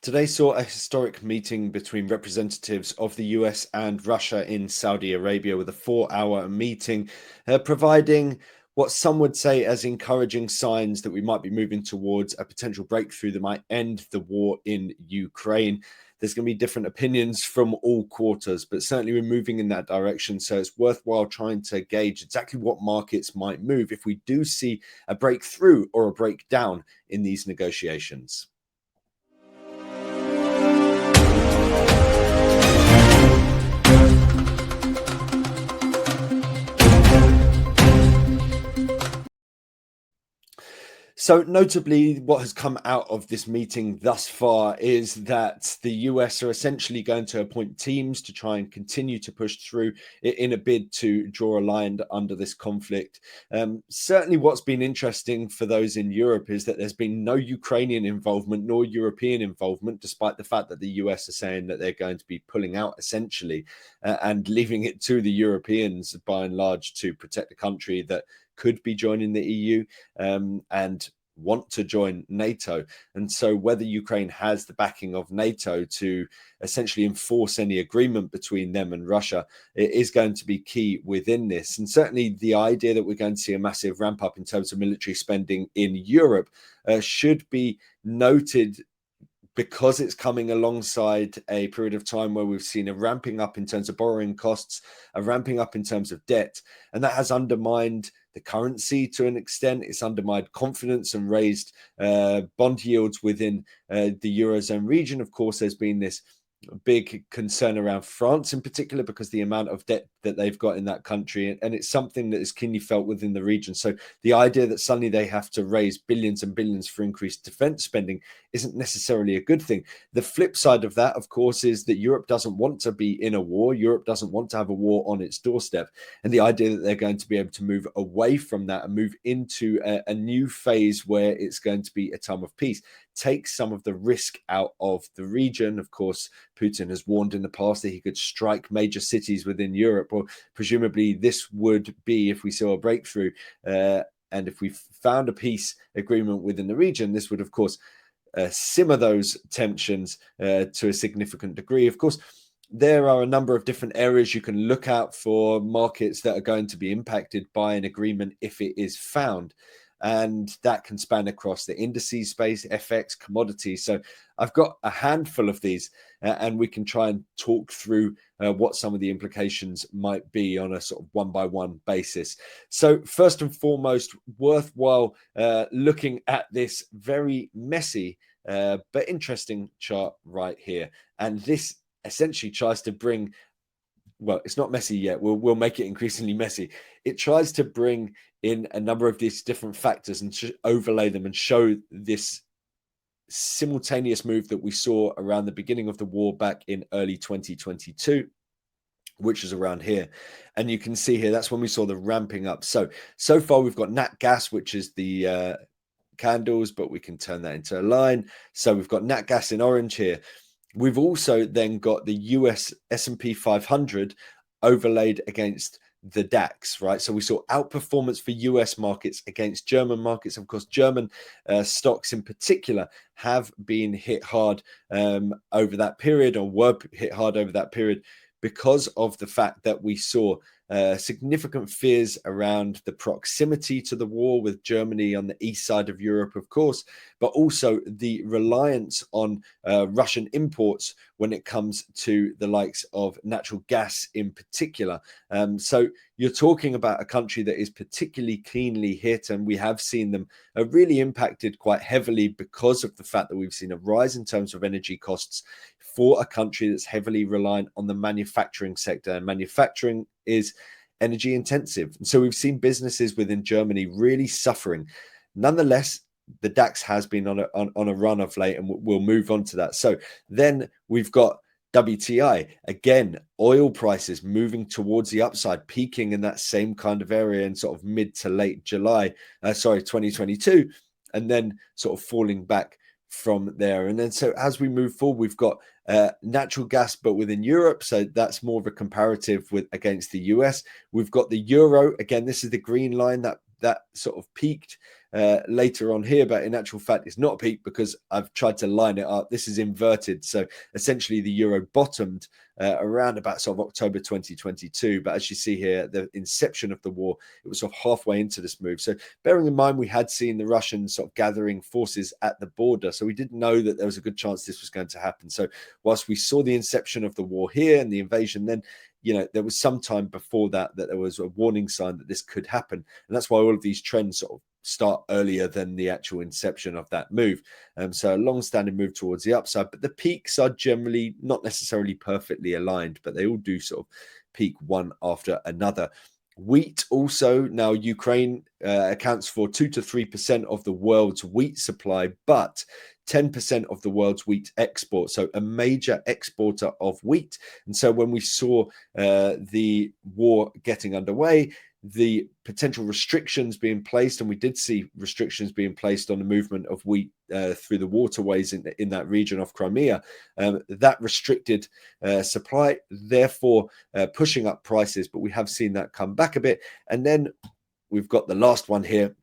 Today saw a historic meeting between representatives of the US and Russia in Saudi Arabia with a 4-hour meeting, providing what some would say as encouraging signs that we might be moving towards a potential breakthrough that might end the war in Ukraine. There's going to be different opinions from all quarters, but certainly we're moving in that direction. So it's worthwhile trying to gauge exactly what markets might move if we do see a breakthrough or a breakdown in these negotiations. So notably, what has come out of this meeting thus far is that the US are essentially going to appoint teams to try and continue to push through in a bid to draw a line under this conflict. Certainly what's been interesting for those in Europe is that there's been no Ukrainian involvement nor European involvement, despite the fact that the US are saying that they're going to be pulling out essentially and leaving it to the Europeans by and large to protect the country that could be joining the EU and want to join NATO. And so whether Ukraine has the backing of NATO to essentially enforce any agreement between them and Russia, it is going to be key within this. And certainly the idea that we're going to see a massive ramp up in terms of military spending in Europe should be noted, because it's coming alongside a period of time where we've seen a ramping up in terms of borrowing costs, a ramping up in terms of debt, and that has undermined the currency to an extent. It's undermined confidence and raised bond yields within the Eurozone region. Of course, there's been this big concern around France in particular because the amount of debt that they've got in that country, and it's something that is keenly felt within the region. So the idea that suddenly they have to raise billions and billions for increased defense spending isn't necessarily a good thing. The flip side of that, of course, is that Europe doesn't want to be in a war. Europe doesn't want to have a war on its doorstep. And the idea that they're going to be able to move away from that and move into a new phase where it's going to be a time of peace takes some of the risk out of the region. Of course, Putin has warned in the past that he could strike major cities within Europe, or presumably this would be if we saw a breakthrough. And if we found a peace agreement within the region, this would, of course, simmer those tensions to a significant degree. Of course, there are a number of different areas you can look at for markets that are going to be impacted by an agreement if it is found. And that can span across the indices space, FX, commodities. So I've got a handful of these, and we can try and talk through what some of the implications might be on a sort of one-by-one basis. So first and foremost, worthwhile looking at this very messy but interesting chart right here. And this essentially tries to bring, well, it's not messy yet. We'll make it increasingly messy. It tries to bring in a number of these different factors and overlay them and show this simultaneous move that we saw around the beginning of the war back in early 2022, which is around here. And you can see here, that's when we saw the ramping up. So far we've got nat gas, which is the candles, but we can turn that into a line. So we've got nat gas in orange here. We've also then got the US S&P 500 overlaid against the DAX, right? So we saw outperformance for US markets against German markets. Of course, German stocks in particular have been hit hard over that period, or were hit hard over that period, because of the fact that we saw significant fears around the proximity to the war with Germany on the east side of Europe, of course, but also the reliance on Russian imports when it comes to the likes of natural gas in particular. So you're talking about a country that is particularly keenly hit, and we have seen them really impacted quite heavily because of the fact that we've seen a rise in terms of energy costs for a country that's heavily reliant on the manufacturing sector. And manufacturing is energy intensive. And so we've seen businesses within Germany really suffering. Nonetheless, the DAX has been on a run of late, and we'll move on to that. So then we've got WTI, again, oil prices moving towards the upside, peaking in that same kind of area in sort of mid to late 2022, and then sort of falling back from there. And then so as we move forward, we've got natural gas, but within Europe. So that's more of a comparative with against the US. We've got the euro. Again, this is the green line. that sort of peaked later on here, but in actual fact it's not a peak because I've tried to line it up. This is inverted, so essentially the euro bottomed around about sort of October 2022, but as you see here, the inception of the war, it was sort of halfway into this move. So bearing in mind we had seen the Russians sort of gathering forces at the border, so we did know that there was a good chance this was going to happen. So whilst we saw the inception of the war here and the invasion, then there was some time before that there was a warning sign that this could happen, and that's why all of these trends sort of start earlier than the actual inception of that move. So a long-standing move towards the upside, but the peaks are generally not necessarily perfectly aligned, but they all do sort of peak one after another. Wheat also, now Ukraine accounts for 2 to 3% of the world's wheat supply, but 10% of the world's wheat export, so a major exporter of wheat. And so when we saw the war getting underway, the potential restrictions being placed, and we did see restrictions being placed on the movement of wheat through the waterways in that region of Crimea, that restricted supply, therefore pushing up prices. But we have seen that come back a bit. And then we've got the last one here,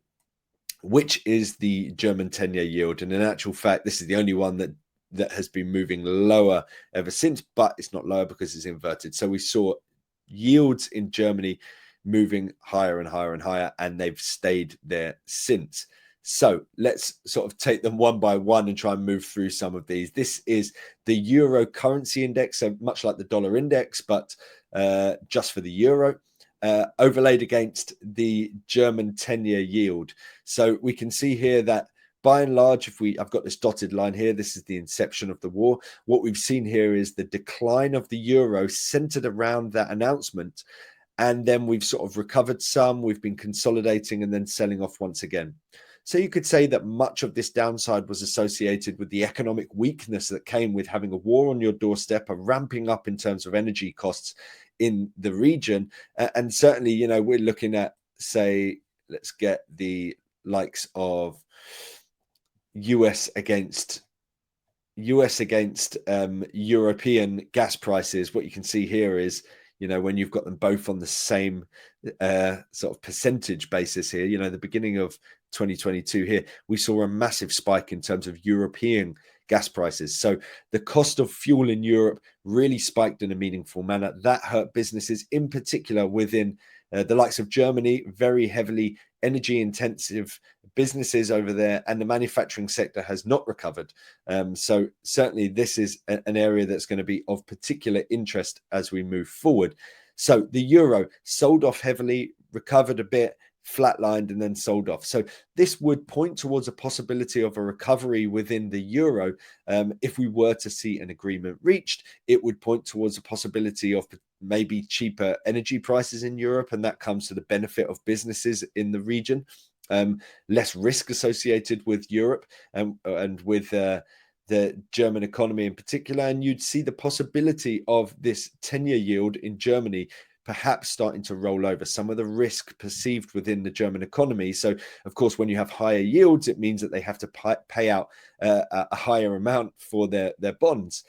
which is the German 10-year yield. And in actual fact, this is the only one that has been moving lower ever since, but it's not lower because it's inverted. So we saw yields in Germany moving higher and higher and higher, and they've stayed there since. So let's sort of take them one by one and try and move through some of these. This is the euro currency index, so much like the dollar index, but just for the euro, overlaid against the German 10-year yield. So we can see here that by and large, I've got this dotted line here, this is the inception of the war. What we've seen here is the decline of the euro centered around that announcement. And then we've sort of recovered some, we've been consolidating and then selling off once again. So you could say that much of this downside was associated with the economic weakness that came with having a war on your doorstep, a ramping up in terms of energy costs in the region. And certainly, we're looking at, say, let's get the likes of US against European gas prices. What you can see here is, when you've got them both on the same sort of percentage basis here, the beginning of 2022 here, we saw a massive spike in terms of European gas prices. So the cost of fuel in Europe really spiked in a meaningful manner. That hurt businesses, in particular within the likes of Germany, very heavily energy intensive businesses over there, and the manufacturing sector has not recovered. So certainly this is an area that's going to be of particular interest as we move forward. So the euro sold off heavily, recovered a bit, flatlined, and then sold off. So this would point towards a possibility of a recovery within the euro. If we were to see an agreement reached, it would point towards a possibility of maybe cheaper energy prices in Europe, and that comes to the benefit of businesses in the region. Less risk associated with Europe and with the German economy in particular, and you'd see the possibility of this 10-year yield in Germany perhaps starting to roll over some of the risk perceived within the German economy. So, of course, when you have higher yields, it means that they have to pay out a higher amount for their bonds.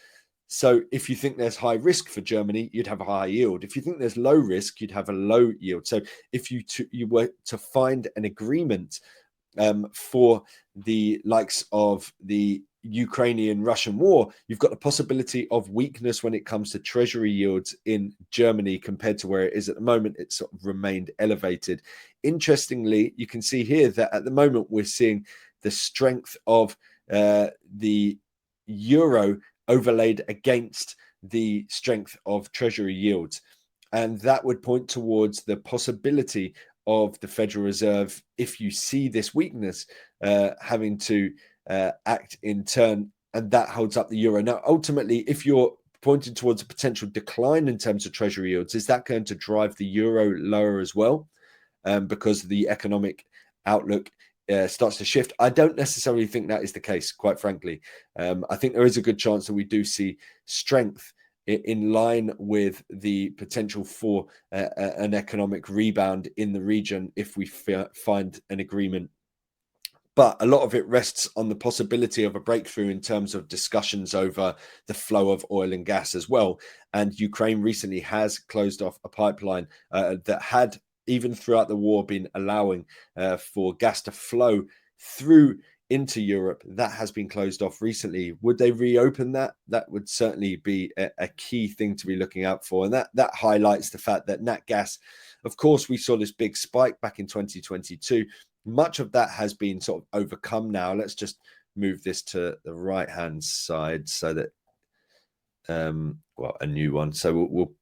So if you think there's high risk for Germany, you'd have a high yield. If you think there's low risk, you'd have a low yield. So if you were to find an agreement for the likes of the Ukrainian-Russian war, you've got the possibility of weakness when it comes to treasury yields in Germany compared to where it is at the moment. It's sort of remained elevated. Interestingly, you can see here that at the moment we're seeing the strength of the euro overlaid against the strength of treasury yields. And that would point towards the possibility of the Federal Reserve, if you see this weakness, having to act in turn, and that holds up the euro. Now, ultimately, if you're pointing towards a potential decline in terms of treasury yields, is that going to drive the euro lower as well? Because the economic outlook starts to shift. I don't necessarily think that is the case, quite frankly. I think there is a good chance that we do see strength in line with the potential for an economic rebound in the region if we find an agreement. But a lot of it rests on the possibility of a breakthrough in terms of discussions over the flow of oil and gas as well. And Ukraine recently has closed off a pipeline that had even throughout the war, been allowing for gas to flow through into Europe. That has been closed off recently. Would they reopen that? That would certainly be a key thing to be looking out for. And that highlights the fact that nat gas, of course, we saw this big spike back in 2022. Much of that has been sort of overcome now. Let's just move this to the right hand side so that well, a new one. So we'll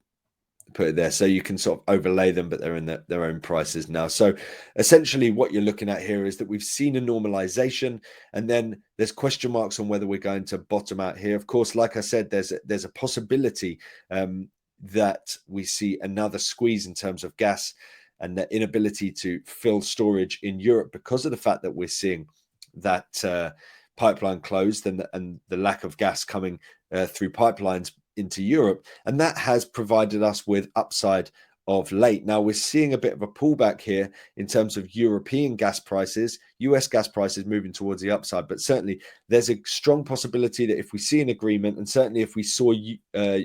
put it there so you can sort of overlay them, but they're in their own prices now. So essentially what you're looking at here is that we've seen a normalization, and then there's question marks on whether we're going to bottom out here. Of course, like I said, there's a possibility that we see another squeeze in terms of gas and the inability to fill storage in Europe because of the fact that we're seeing that pipeline closed and the lack of gas coming through pipelines into Europe. And that has provided us with upside of late. Now we're seeing a bit of a pullback here in terms of European gas prices, US gas prices moving towards the upside. But certainly there's a strong possibility that if we see an agreement, and certainly if we saw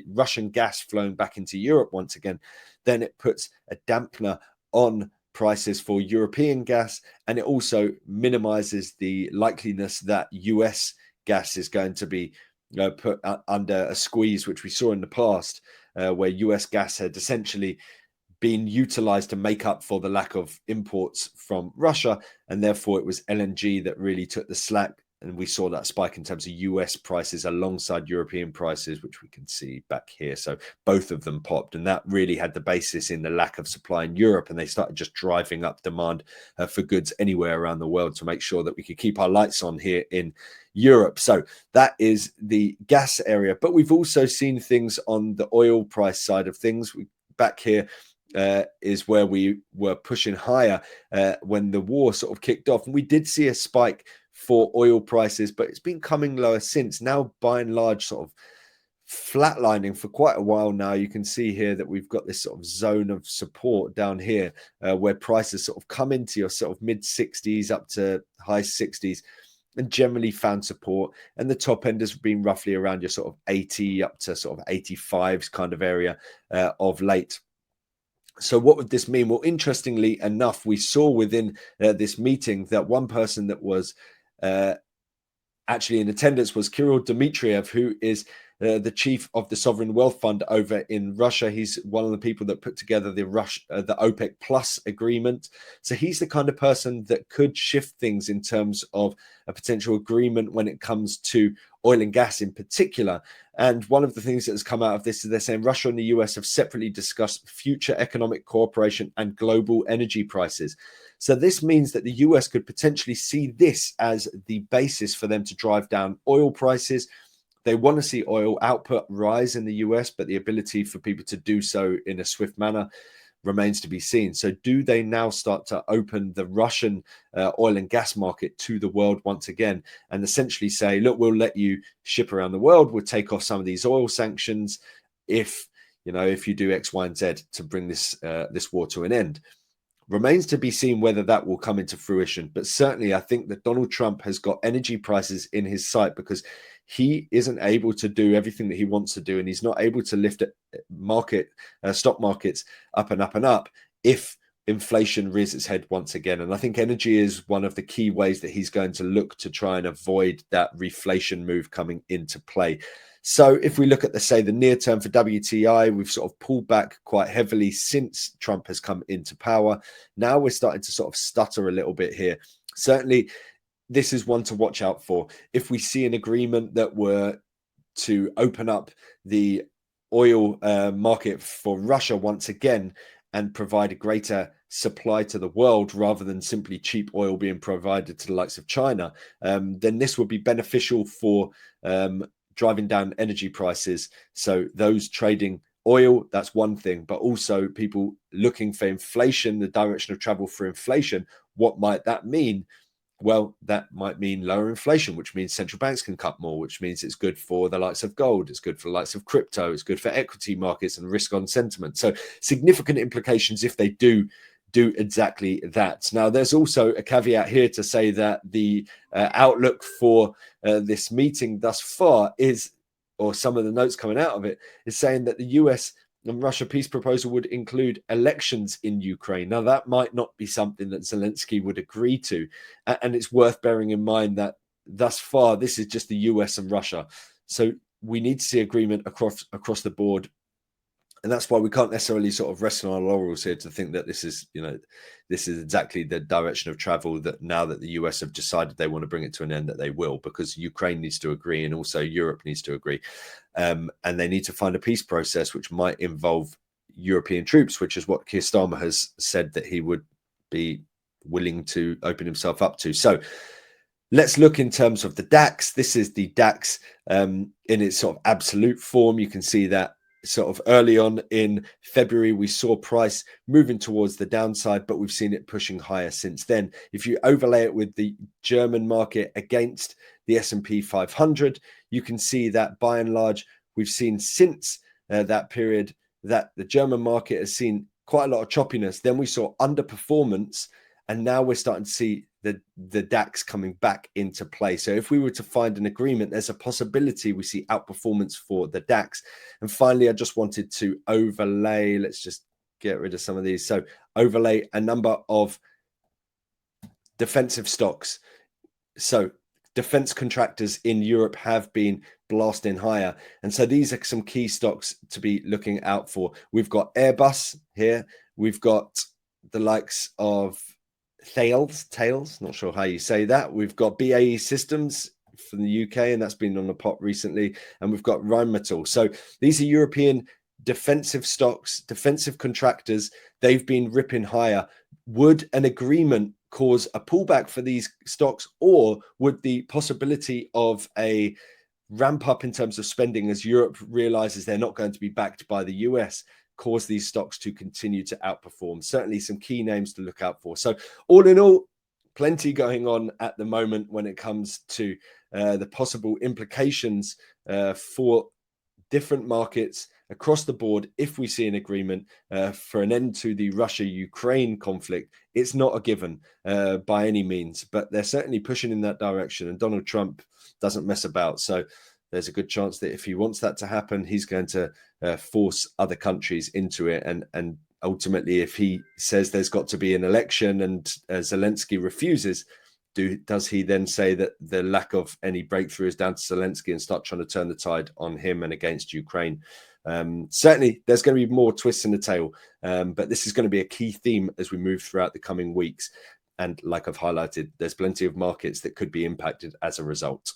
Russian gas flowing back into Europe once again, then it puts a dampener on prices for European gas, and it also minimizes the likeliness that US gas is going to be put under a squeeze, which we saw in the past, where US gas had essentially been utilized to make up for the lack of imports from Russia, and therefore it was LNG that really took the slack. And we saw that spike in terms of US prices alongside European prices, which we can see back here. So both of them popped, and that really had the basis in the lack of supply in Europe. And they started just driving up demand for goods anywhere around the world to make sure that we could keep our lights on here in Europe. So that is the gas area. But we've also seen things on the oil price side of things. Back here is where we were pushing higher when the war sort of kicked off. And we did see a spike for oil prices, but it's been coming lower since. Now, by and large, sort of flatlining for quite a while now. You can see here that we've got this sort of zone of support down here where prices sort of come into your sort of mid 60s up to high 60s and generally found support. And the top end has been roughly around your sort of 80 up to sort of 85s kind of area of late. So what would this mean? Well, interestingly enough, we saw within this meeting that one person that was actually in attendance was Kirill Dmitriev, who is the chief of the Sovereign Wealth Fund over in Russia. He's one of the people that put together the OPEC Plus agreement. So he's the kind of person that could shift things in terms of a potential agreement when it comes to oil and gas in particular. And one of the things that has come out of this is they're saying Russia and the US have separately discussed future economic cooperation and global energy prices. So this means that the US could potentially see this as the basis for them to drive down oil prices. They want to see oil output rise in the US, but the ability for people to do so in a swift manner remains to be seen. So do they now start to open the Russian oil and gas market to the world once again and essentially say, look, we'll let you ship around the world. We'll take off some of these oil sanctions if you do X, Y, and Z to bring this war to an end. Remains to be seen whether that will come into fruition. But certainly I think that Donald Trump has got energy prices in his sight because he isn't able to do everything that he wants to do, and he's not able to lift stock markets up and up and up if inflation rears its head once again. And I think energy is one of the key ways that he's going to look to try and avoid that reflation move coming into play. So if we look at the near term for WTI, we've sort of pulled back quite heavily since Trump has come into power. Now we're starting to sort of stutter a little bit here. Certainly, this is one to watch out for. If we see an agreement that were to open up the oil market for Russia once again and provide a greater supply to the world rather than simply cheap oil being provided to the likes of China, then this would be beneficial for driving down energy prices. So those trading oil, that's one thing, but also people looking for inflation, the direction of travel for inflation. What might that mean? Well, that might mean lower inflation, which means central banks can cut more, which means it's good for the likes of gold, it's good for the likes of crypto, it's good for equity markets and risk on sentiment. So significant implications if they do exactly that. Now, there's also a caveat here to say that the outlook for this meeting thus far is, or some of the notes coming out of it, is saying that the US Russia peace proposal would include elections in Ukraine. Now, that might not be something that Zelensky would agree to. And it's worth bearing in mind that thus far, this is just the US and Russia. So we need to see agreement across the board. And that's why we can't necessarily sort of rest on our laurels here to think that this is exactly the direction of travel, that now that the US have decided they want to bring it to an end, that they will, because Ukraine needs to agree and also Europe needs to agree. And they need to find a peace process which might involve European troops, which is what Keir Starmer has said that he would be willing to open himself up to. So let's look in terms of the DAX. This is the DAX in its sort of absolute form. You can see that sort of early on in February, we saw price moving towards the downside, but we've seen it pushing higher since then. If you overlay it with the German market against the S&P 500, you can see that by and large, we've seen since that period that the German market has seen quite a lot of choppiness. Then we saw underperformance, and now we're starting to see the DAX coming back into play. So if we were to find an agreement, there's a possibility we see outperformance for the DAX. And finally, I just wanted to overlay, let's just get rid of some of these. So overlay a number of defensive stocks. So defense contractors in Europe have been blasting higher. And so these are some key stocks to be looking out for. We've got Airbus here. We've got the likes of Thales, not sure how you say that. We've got BAE Systems from the UK, and that's been on the pot recently. And we've got Rheinmetall. So these are European defensive stocks, defensive contractors. They've been ripping higher. Would an agreement cause a pullback for these stocks, or would the possibility of a ramp up in terms of spending as Europe realizes they're not going to be backed by the US cause these stocks to continue to outperform? Certainly some key names to look out for. So all in all, plenty going on at the moment when it comes to the possible implications for different markets across the board. If we see an agreement for an end to the Russia-Ukraine conflict, it's not a given by any means, but they're certainly pushing in that direction. And Donald Trump doesn't mess about. So there's a good chance that if he wants that to happen, he's going to force other countries into it. And ultimately, if he says there's got to be an election and Zelensky refuses, does he then say that the lack of any breakthrough is down to Zelensky and start trying to turn the tide on him and against Ukraine? Certainly, there's going to be more twists in the tail, but this is going to be a key theme as we move throughout the coming weeks. And like I've highlighted, there's plenty of markets that could be impacted as a result.